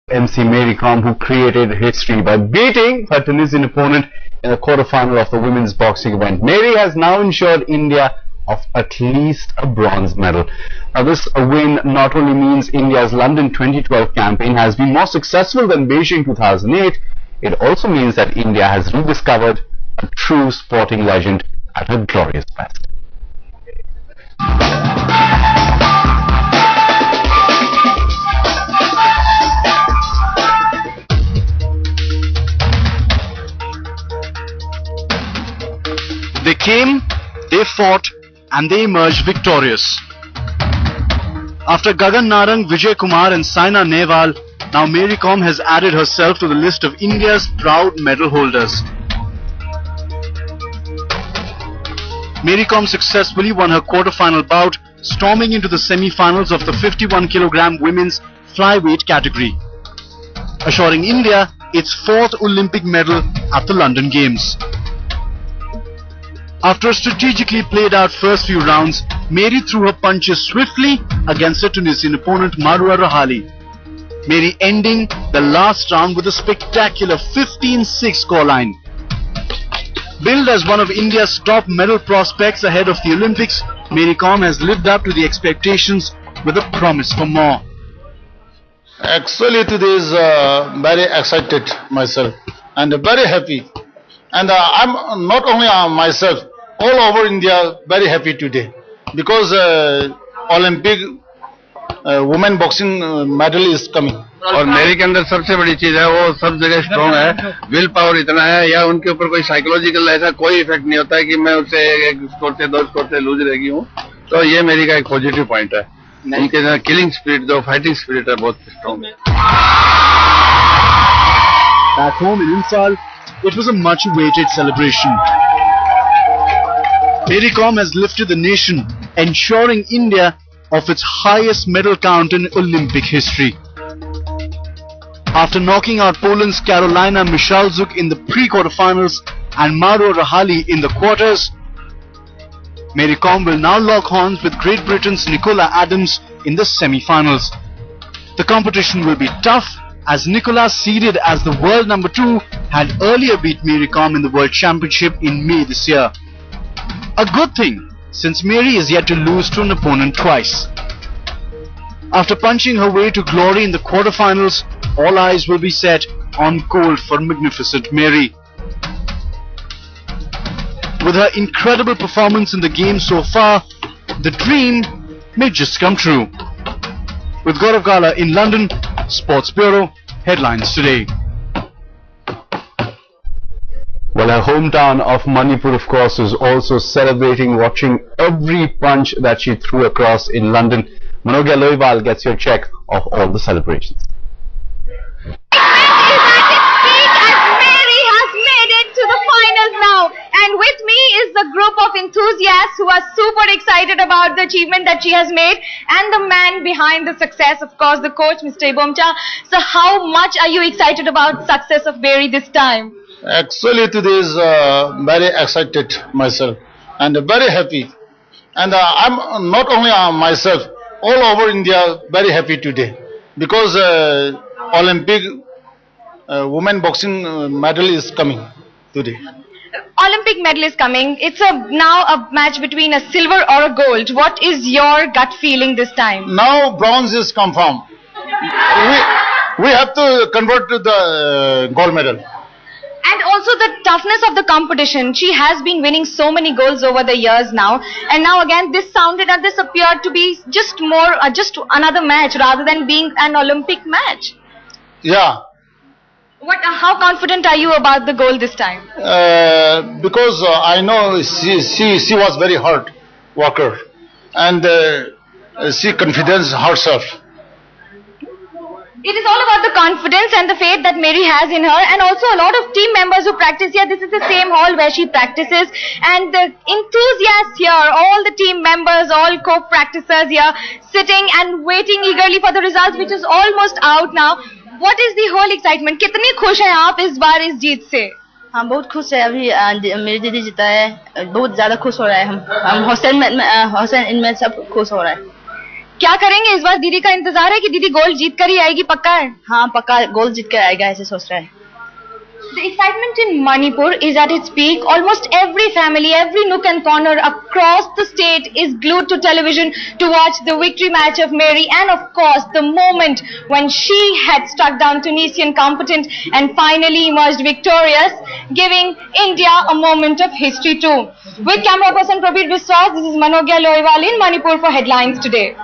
MC Mary Kom, who created history by beating her Tunisian opponent in the quarterfinal of the women's boxing event. Mary has now ensured India of at least a bronze medal. Now, this win not only means India's London 2012 campaign has been more successful than Beijing 2008, it also means that India has rediscovered a true sporting legend at her glorious best. They came, they fought, and they emerged victorious. After Gagan Narang, Vijay Kumar and Saina Nehwal, now Mary Kom has added herself to the list of India's proud medal holders. Mary Kom successfully won her quarter-final bout, storming into the semi-finals of the 51 kg women's flyweight category, assuring India its fourth Olympic medal at the London Games. After a strategically played out first few rounds, Mary threw her punches swiftly against her Tunisian opponent Maroua Rahali. Mary ending the last round with a spectacular 15-6 scoreline. Billed as one of India's top medal prospects ahead of the Olympics, Mary Kom has lived up to the expectations with a promise for more. Actually, today is very excited myself and very happy. And I'm not only myself, all over India very happy today because Olympic women boxing medal is coming. और मेरी के अंदर सबसे बड़ी चीज है वो सब जगह स्ट्रॉन्ग है, विल पावर इतना है या उनके ऊपर कोई साइकोलॉजिकल ऐसा कोई इफेक्ट नहीं होता है कि मैं उससे एक स्कोर से दो स्कोर से लूज रह गई हूँ. तो ये मेरी का एक पॉजिटिव पॉइंट है. उनके किलिंग स्पिरिट जो फाइटिंग स्पिरिट है बहुत स्ट्रॉन्ग है. Back home in Imphal, it was a much-awaited celebration. Mary Kom has lifted the nation, ensuring India of its highest medal count in Olympic history. After knocking out Poland's Karolina Michalczuk in the pre-quarterfinals and Maroua Rahali in the quarters, Mary Kom will now lock horns with Great Britain's Nicola Adams in the semi-finals. The competition will be tough as Nicola, seeded as the world number 2, had earlier beat Mary Kom in the World Championship in May this year. A good thing, since Mary is yet to lose to an opponent twice. After punching her way to glory in the quarterfinals, all eyes will be set on gold for magnificent Mary. With her incredible performance in the game so far, the dream may just come true. With Gaurav Gala in London, Sports Bureau, headlines today. Well, her hometown of Manipur, of course, is also celebrating, watching every punch that she threw across in London. Manogya Loiwal gets your check of all the celebrations. And with me is the group of enthusiasts who are super excited about the achievement that she has made, and the man behind the success, of course, the coach, Mr. Ibomcha. So how much are you excited about success of Mary this time? Actually, today is very excited myself and very happy. And I'm not only myself, all over India very happy today because Olympic women boxing medal is coming today. Olympic medal is coming. It's now a match between a silver or a gold. What is your gut feeling this time? Now bronze is confirmed. We have to convert to the gold medal. And also the toughness of the competition. She has been winning so many golds over the years now. And now again this sounded and this appeared to be just more, just another match rather than being an Olympic match. Yeah. How confident are you about the goal this time? Because I know she was very hard worker and she confidence herself. It is all about the confidence and the faith that Mary has in her, and also a lot of team members who practice here. This is the same hall where she practices, and the enthusiasts here, all the team members, all co-practicers here, sitting and waiting eagerly for the results, which is almost out now. What is the whole excitement? कितनी खुश हैं आप इस बार इस जीत से? हम बहुत खुश है. अभी मेरी दीदी जीता है, बहुत ज़्यादा खुश हो रहा है. हम हुसैन इनमें सब खुश हो रहा है. क्या करेंगे इस बार? दीदी का इंतजार है कि दीदी गोल्ड जीत कर ही आएगी, पक्का है? हाँ पक्का गोल्ड जीत कर आएगा ऐसे सोच रहा है. The excitement in Manipur is at its peak. Almost every family, every nook and corner across the state is glued to television to watch the victory match of Mary, and of course the moment when she had struck down Tunisian competent and finally emerged victorious, giving India a moment of history too. With camera person Prabir Biswas, this is Manogya Loiwal in Manipur for Headlines Today.